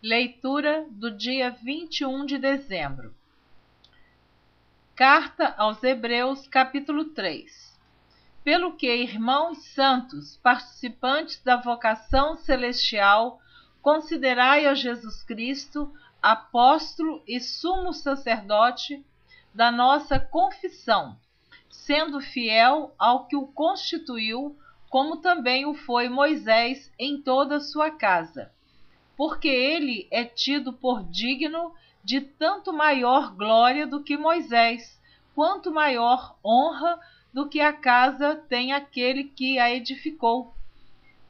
Leitura do dia 21 de dezembro. Carta aos Hebreus, capítulo 3. Pelo que, irmãos santos, participantes da vocação celestial, considerai a Jesus Cristo, apóstolo e sumo sacerdote da nossa confissão, sendo fiel ao que o constituiu, como também o foi Moisés em toda a sua casa. Porque ele é tido por digno de tanto maior glória do que Moisés, quanto maior honra do que a casa tem aquele que a edificou.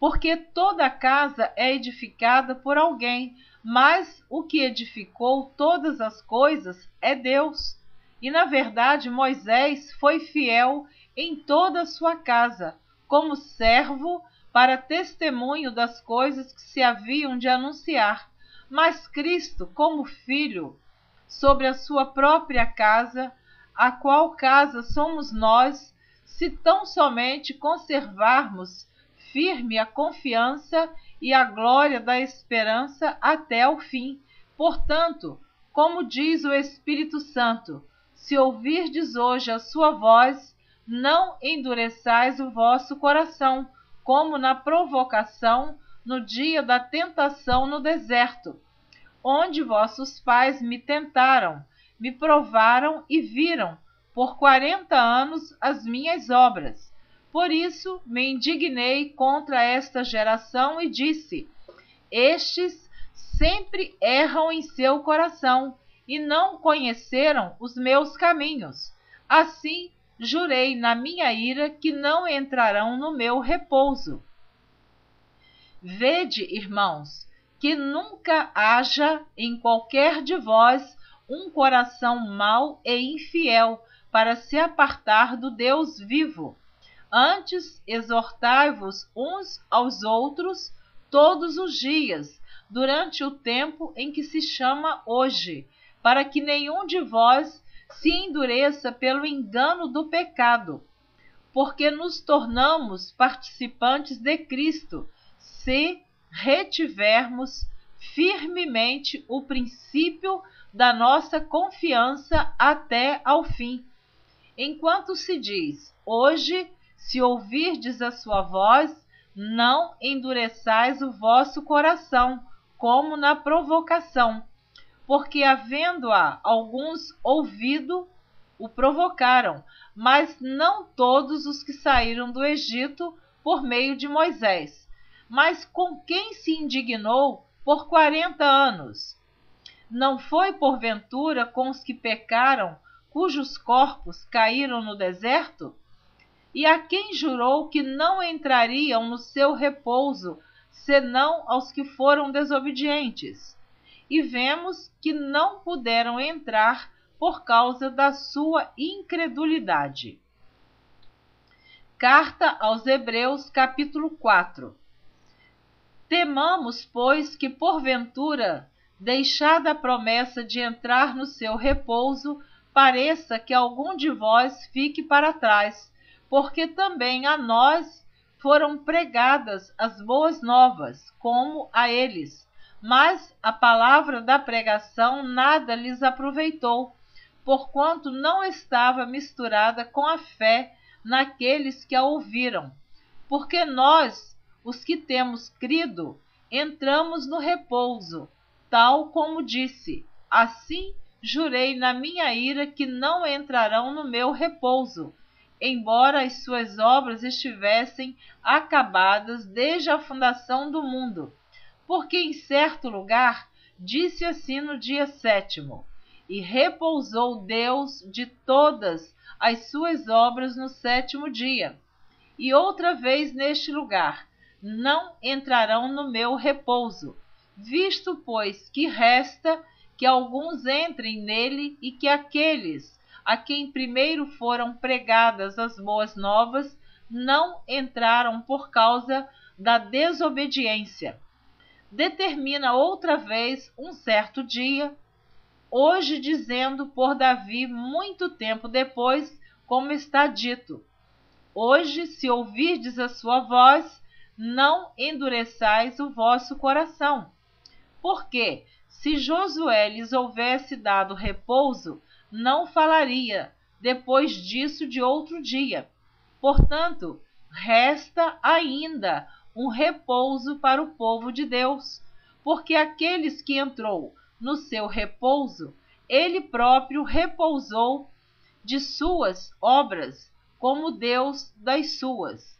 Porque toda a casa é edificada por alguém, mas o que edificou todas as coisas é Deus. E, na verdade, Moisés foi fiel em toda a sua casa, como servo, para testemunho das coisas que se haviam de anunciar, mas Cristo como filho sobre a sua própria casa, a qual casa somos nós, se tão somente conservarmos firme a confiança e a glória da esperança até o fim. Portanto, como diz o Espírito Santo, se ouvirdes hoje a sua voz, não endureçais o vosso coração, como na provocação, no dia da tentação no deserto, onde vossos pais me tentaram, me provaram e viram, por 40 anos, as minhas obras. Por isso me indignei contra esta geração e disse: estes sempre erram em seu coração, e não conheceram os meus caminhos. Assim, jurei na minha ira que não entrarão no meu repouso. Vede, irmãos, que nunca haja em qualquer de vós um coração mau e infiel para se apartar do Deus vivo. Antes, exortai-vos uns aos outros todos os dias, durante o tempo em que se chama hoje, para que nenhum de vós se endureça pelo engano do pecado, porque nos tornamos participantes de Cristo, se retivermos firmemente o princípio da nossa confiança até ao fim. Enquanto se diz, hoje, se ouvirdes a sua voz, não endureçais o vosso coração, como na provocação, porque havendo-a alguns ouvido, o provocaram, mas não todos os que saíram do Egito por meio de Moisés. Mas com quem se indignou por 40 anos? Não foi porventura com os que pecaram, cujos corpos caíram no deserto? E a quem jurou que não entrariam no seu repouso, senão aos que foram desobedientes? E vemos que não puderam entrar por causa da sua incredulidade. Carta aos Hebreus, capítulo 4. Temamos, pois, que porventura, deixada a promessa de entrar no seu repouso, pareça que algum de vós fique para trás, porque também a nós foram pregadas as boas novas, como a eles. Mas a palavra da pregação nada lhes aproveitou, porquanto não estava misturada com a fé naqueles que a ouviram. Porque nós, os que temos crido, entramos no repouso, tal como disse: assim jurei na minha ira que não entrarão no meu repouso, embora as suas obras estivessem acabadas desde a fundação do mundo. Porque em certo lugar disse assim no dia 7º, e repousou Deus de todas as suas obras no 7º dia. E outra vez neste lugar, não entrarão no meu repouso, visto, pois, que resta que alguns entrem nele e que aqueles a quem primeiro foram pregadas as boas novas não entraram por causa da desobediência. Determina outra vez um certo dia, hoje dizendo por Davi muito tempo depois, como está dito: hoje, se ouvirdes a sua voz, não endureçais o vosso coração. Porque, se Josué lhes houvesse dado repouso, não falaria depois disso de outro dia. Portanto, resta ainda um repouso para o povo de Deus, porque aqueles que entrou no seu repouso, ele próprio repousou de suas obras, como Deus das suas.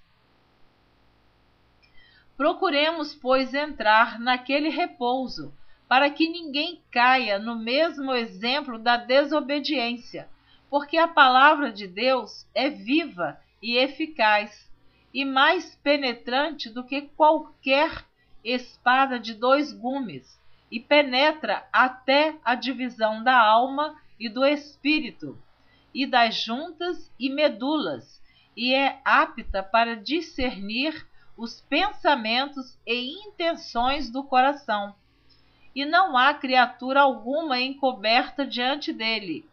Procuremos, pois, entrar naquele repouso, para que ninguém caia no mesmo exemplo da desobediência, porque a palavra de Deus é viva e eficaz, e mais penetrante do que qualquer espada de 2 gumes, e penetra até a divisão da alma e do espírito, e das juntas e medulas, e é apta para discernir os pensamentos e intenções do coração. E não há criatura alguma encoberta diante dele.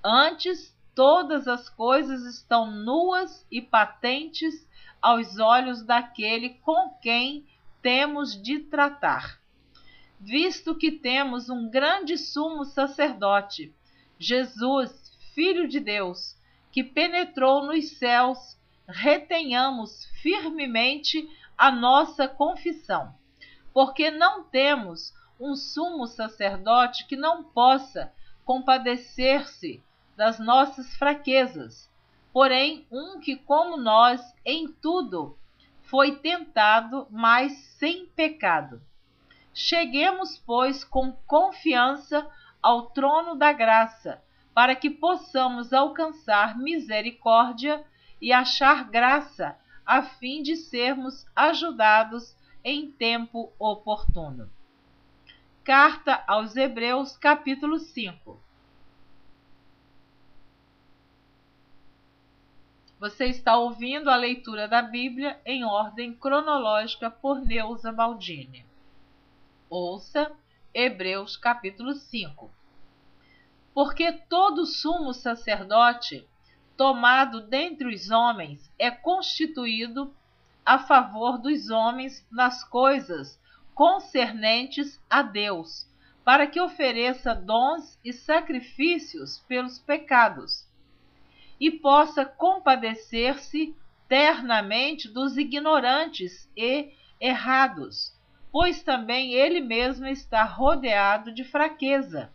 Antes, todas as coisas estão nuas e patentes aos olhos daquele com quem temos de tratar. Visto que temos um grande sumo sacerdote, Jesus, Filho de Deus, que penetrou nos céus, retenhamos firmemente a nossa confissão, porque não temos um sumo sacerdote que não possa compadecer-se das nossas fraquezas, porém um que, como nós, em tudo foi tentado, mas sem pecado. Cheguemos, pois, com confiança ao trono da graça, para que possamos alcançar misericórdia e achar graça, a fim de sermos ajudados em tempo oportuno. Carta aos Hebreus, capítulo 5. Você está ouvindo a leitura da Bíblia em ordem cronológica por Neuza Baldini. Ouça Hebreus, capítulo 5. Porque todo sumo sacerdote tomado dentre os homens é constituído a favor dos homens nas coisas concernentes a Deus, para que ofereça dons e sacrifícios pelos pecados, e possa compadecer-se ternamente dos ignorantes e errados, pois também ele mesmo está rodeado de fraqueza.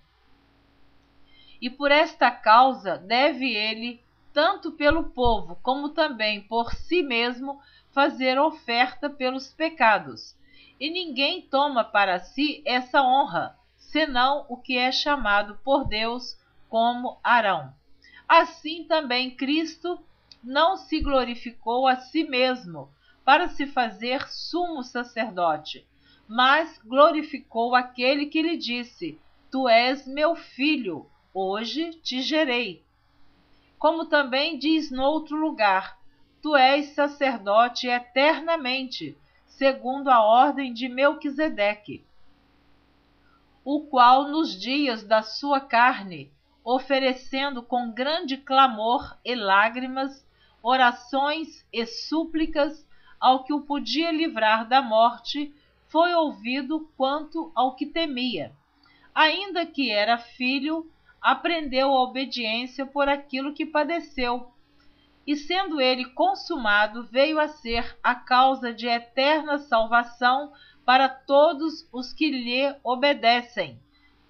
E por esta causa deve ele, tanto pelo povo como também por si mesmo, fazer oferta pelos pecados. E ninguém toma para si essa honra, senão o que é chamado por Deus, como Arão. Assim também Cristo não se glorificou a si mesmo para se fazer sumo sacerdote, mas glorificou aquele que lhe disse: Tu és meu filho, hoje te gerei. Como também diz noutro lugar: Tu és sacerdote eternamente, segundo a ordem de Melquisedeque, o qual nos dias da sua carne, oferecendo com grande clamor e lágrimas, orações e súplicas ao que o podia livrar da morte, foi ouvido quanto ao que temia. Ainda que era filho, aprendeu a obediência por aquilo que padeceu. E sendo ele consumado, veio a ser a causa de eterna salvação para todos os que lhe obedecem,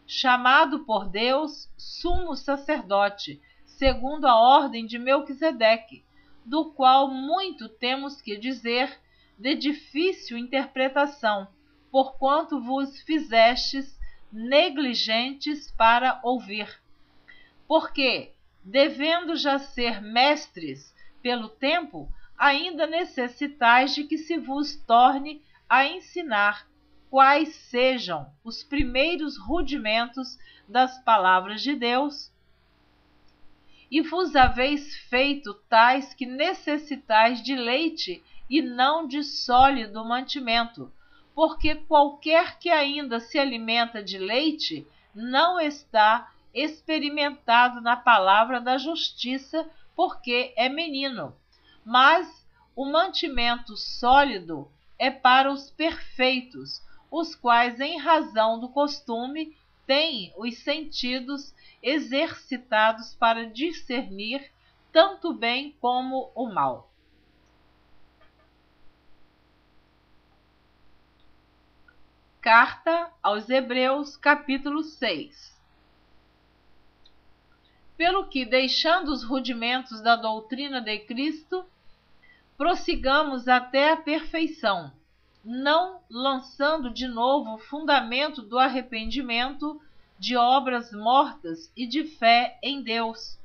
chamado por Deus sumo sacerdote, segundo a ordem de Melquisedeque, do qual muito temos que dizer, de difícil interpretação, porquanto vos fizestes negligentes para ouvir. Porque, devendo já ser mestres pelo tempo, ainda necessitais de que se vos torne a ensinar quais sejam os primeiros rudimentos das palavras de Deus. E vos haveis feito tais que necessitais de leite e não de sólido mantimento, porque qualquer que ainda se alimenta de leite não está experimentado na palavra da justiça, porque é menino. Mas o mantimento sólido é para os perfeitos, os quais, em razão do costume, têm os sentidos exercitados para discernir tanto o bem como o mal. Carta aos Hebreus, capítulo 6. Pelo que, deixando os rudimentos da doutrina de Cristo, prossigamos até a perfeição, não lançando de novo o fundamento do arrependimento, de obras mortas e de fé em Deus,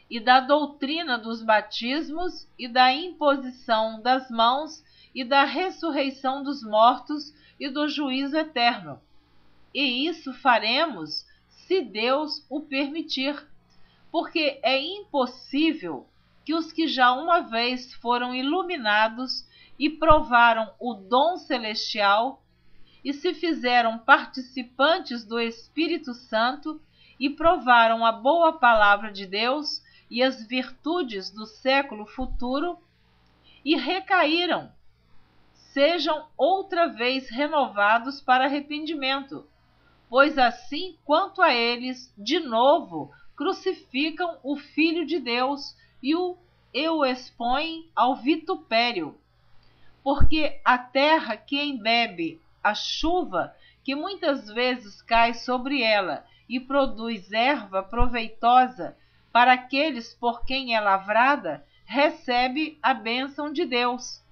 e da doutrina dos batismos e da imposição das mãos e da ressurreição dos mortos e do juízo eterno. E isso faremos se Deus o permitir, porque é impossível que os que já uma vez foram iluminados e provaram o dom celestial e se fizeram participantes do Espírito Santo e provaram a boa palavra de Deus e as virtudes do século futuro e recaíram, sejam outra vez renovados para arrependimento, pois assim quanto a eles, de novo, crucificam o Filho de Deus e o expõem ao vitupério. Porque a terra que embebe a chuva, que muitas vezes cai sobre ela e produz erva proveitosa para aqueles por quem é lavrada, recebe a bênção de Deus.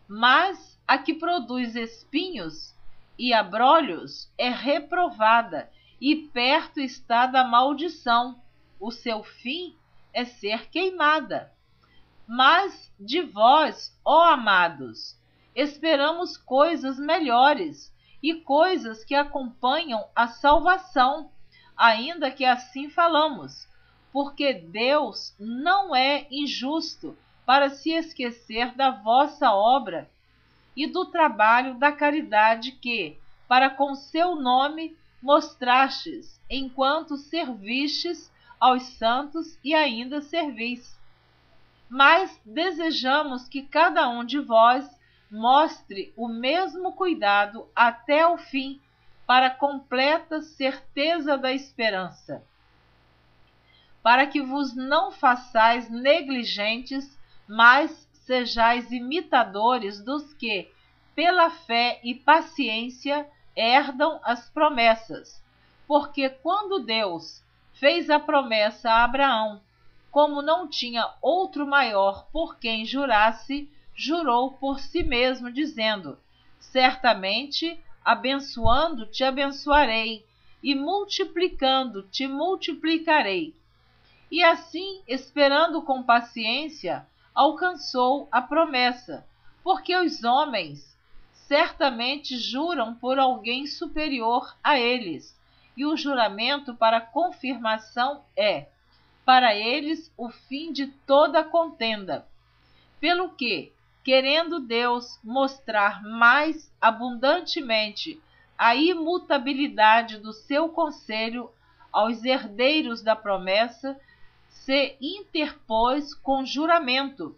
Mas a que produz espinhos e abrolhos é reprovada, e perto está da maldição. O seu fim é ser queimada. Mas de vós, ó amados, esperamos coisas melhores e coisas que acompanham a salvação, ainda que assim falamos, porque Deus não é injusto para se esquecer da vossa obra e do trabalho da caridade que, para com seu nome, mostrastes, enquanto servistes aos santos e ainda servis. Mas desejamos que cada um de vós mostre o mesmo cuidado até o fim, para a completa certeza da esperança, para que vos não façais negligentes, mas sejais imitadores dos que, pela fé e paciência, herdam as promessas. Porque quando Deus fez a promessa a Abraão, como não tinha outro maior por quem jurasse, jurou por si mesmo, dizendo: certamente, abençoando te abençoarei, e multiplicando te multiplicarei. E assim, esperando com paciência, alcançou a promessa, porque os homens certamente juram por alguém superior a eles, e o juramento para confirmação é, para eles, o fim de toda contenda. Pelo que, querendo Deus mostrar mais abundantemente a imutabilidade do seu conselho aos herdeiros da promessa, se interpôs com juramento,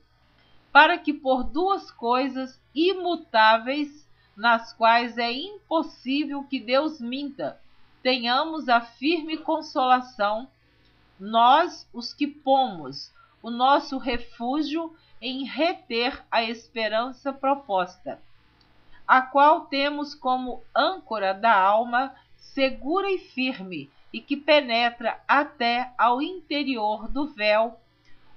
para que por duas coisas imutáveis, nas quais é impossível que Deus minta, tenhamos a firme consolação, nós, os que pomos o nosso refúgio em reter a esperança proposta, a qual temos como âncora da alma, segura e firme, e que penetra até ao interior do véu,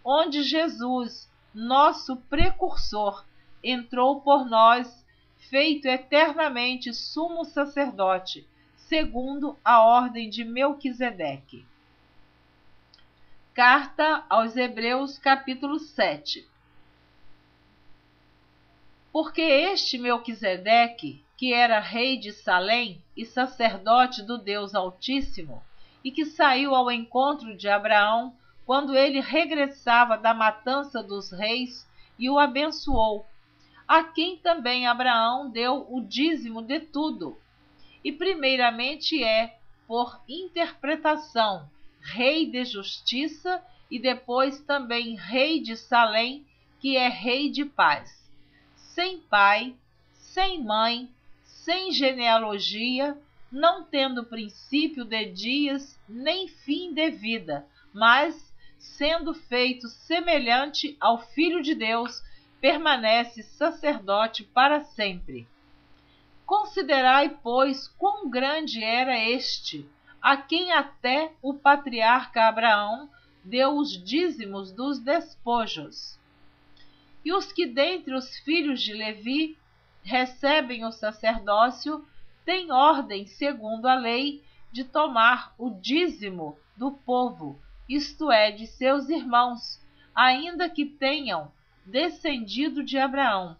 onde Jesus, nosso precursor, entrou por nós, feito eternamente sumo sacerdote, segundo a ordem de Melquisedeque. Carta aos Hebreus, capítulo 7. Porque este Melquisedeque, que era rei de Salém e sacerdote do Deus Altíssimo, e que saiu ao encontro de Abraão quando ele regressava da matança dos reis e o abençoou, a quem também Abraão deu o dízimo de tudo, e primeiramente é, por interpretação, rei de justiça, e depois também rei de Salém, que é rei de paz, sem pai, sem mãe, sem genealogia, não tendo princípio de dias, nem fim de vida, mas, sendo feito semelhante ao Filho de Deus, permanece sacerdote para sempre. Considerai, pois, quão grande era este, a quem até o patriarca Abraão deu os dízimos dos despojos. E os que dentre os filhos de Levi recebem o sacerdócio, têm ordem, segundo a lei, de tomar o dízimo do povo, isto é, de seus irmãos, ainda que tenham descendido de Abraão.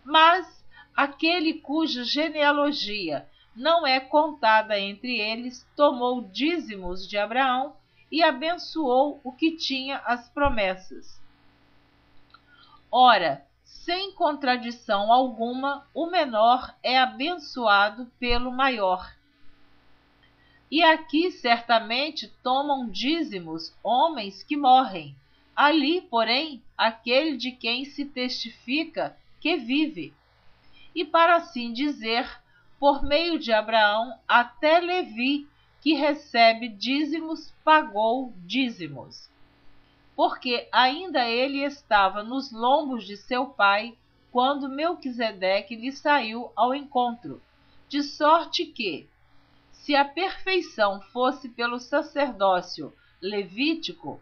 Mas aquele cuja genealogia não é contada entre eles, tomou dízimos de Abraão e abençoou o que tinha as promessas. Ora, sem contradição alguma, o menor é abençoado pelo maior. E aqui certamente tomam dízimos homens que morrem. Ali, porém, aquele de quem se testifica que vive. E para assim dizer, por meio de Abraão, até Levi, que recebe dízimos, pagou dízimos. Porque ainda ele estava nos lombos de seu pai, quando Melquisedeque lhe saiu ao encontro, de sorte que, se a perfeição fosse pelo sacerdócio levítico,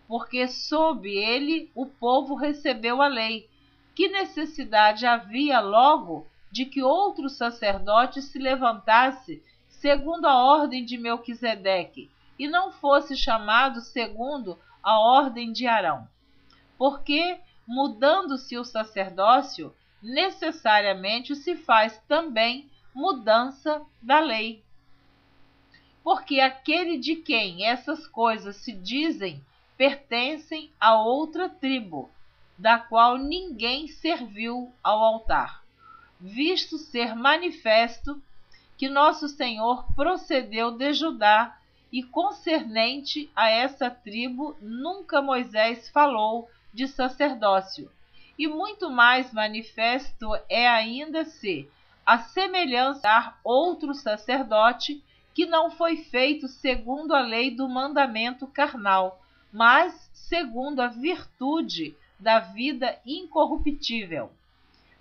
porque sob ele o povo recebeu a lei, que necessidade havia logo de que outro sacerdote se levantasse segundo a ordem de Melquisedeque, e não fosse chamado segundo a ordem de Arão? Porque, mudando-se o sacerdócio, necessariamente se faz também mudança da lei. Porque aquele de quem essas coisas se dizem pertencem a outra tribo, da qual ninguém serviu ao altar, visto ser manifesto que nosso Senhor procedeu de Judá, e concernente a essa tribo nunca Moisés falou de sacerdócio. E muito mais manifesto é ainda se, a semelhança outro sacerdote, que não foi feito segundo a lei do mandamento carnal, mas segundo a virtude da vida incorruptível.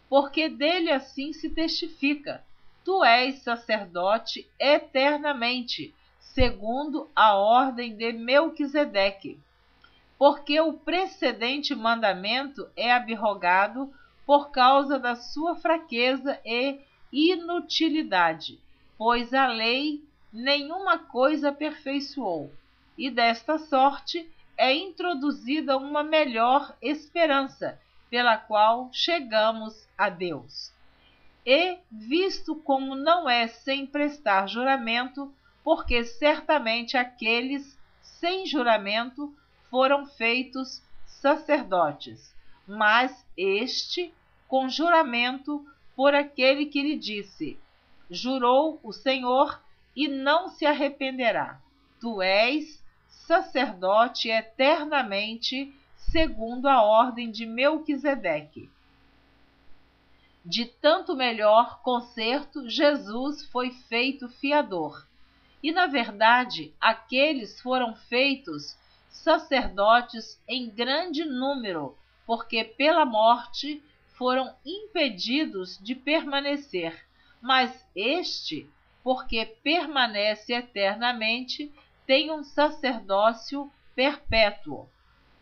Porque dele assim se testifica: tu és sacerdote eternamente, segundo a ordem de Melquisedeque. Porque o precedente mandamento é abrogado por causa da sua fraqueza e inutilidade, pois a lei nenhuma coisa aperfeiçoou, e desta sorte é introduzida uma melhor esperança, pela qual chegamos a Deus. E, visto como não é sem prestar juramento, porque certamente aqueles sem juramento foram feitos sacerdotes, mas este com juramento por aquele que lhe disse: jurou o Senhor e não se arrependerá. Tu és sacerdote eternamente, segundo a ordem de Melquisedeque. De tanto melhor concerto, Jesus foi feito fiador. E, na verdade, aqueles foram feitos sacerdotes em grande número, porque pela morte foram impedidos de permanecer. Mas este, porque permanece eternamente, tem um sacerdócio perpétuo.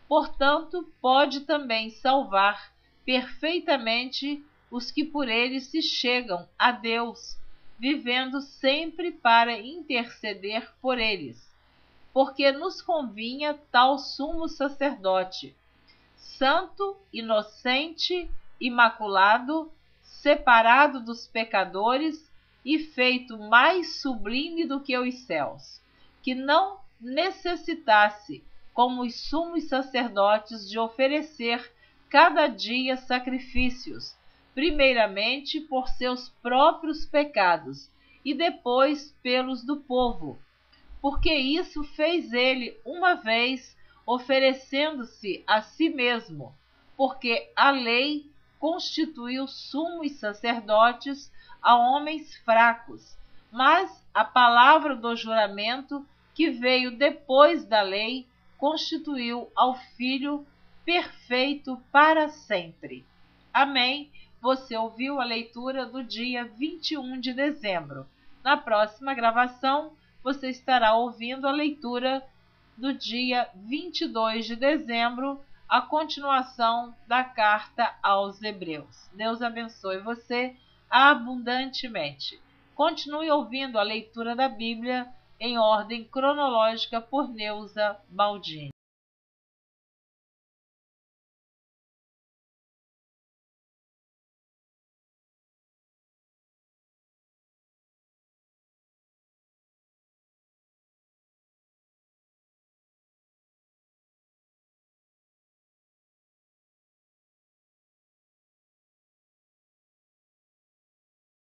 Portanto, pode também salvar perfeitamente os que por ele se chegam a Deus, vivendo sempre para interceder por eles. Porque nos convinha tal sumo sacerdote, santo, inocente, imaculado, separado dos pecadores e feito mais sublime do que os céus, que não necessitasse, como os sumos sacerdotes, de oferecer cada dia sacrifícios, primeiramente por seus próprios pecados e depois pelos do povo, porque isso fez ele uma vez, oferecendo-se a si mesmo, porque a lei constituiu sumos sacerdotes a homens fracos, mas a palavra do juramento, que veio depois da lei, constituiu ao Filho perfeito para sempre. Amém. Você ouviu a leitura do dia 21 de dezembro. Na próxima gravação, você estará ouvindo a leitura do dia 22 de dezembro, a continuação da carta aos Hebreus. Deus abençoe você abundantemente. Continue ouvindo a leitura da Bíblia em ordem cronológica por Neuza Baldini.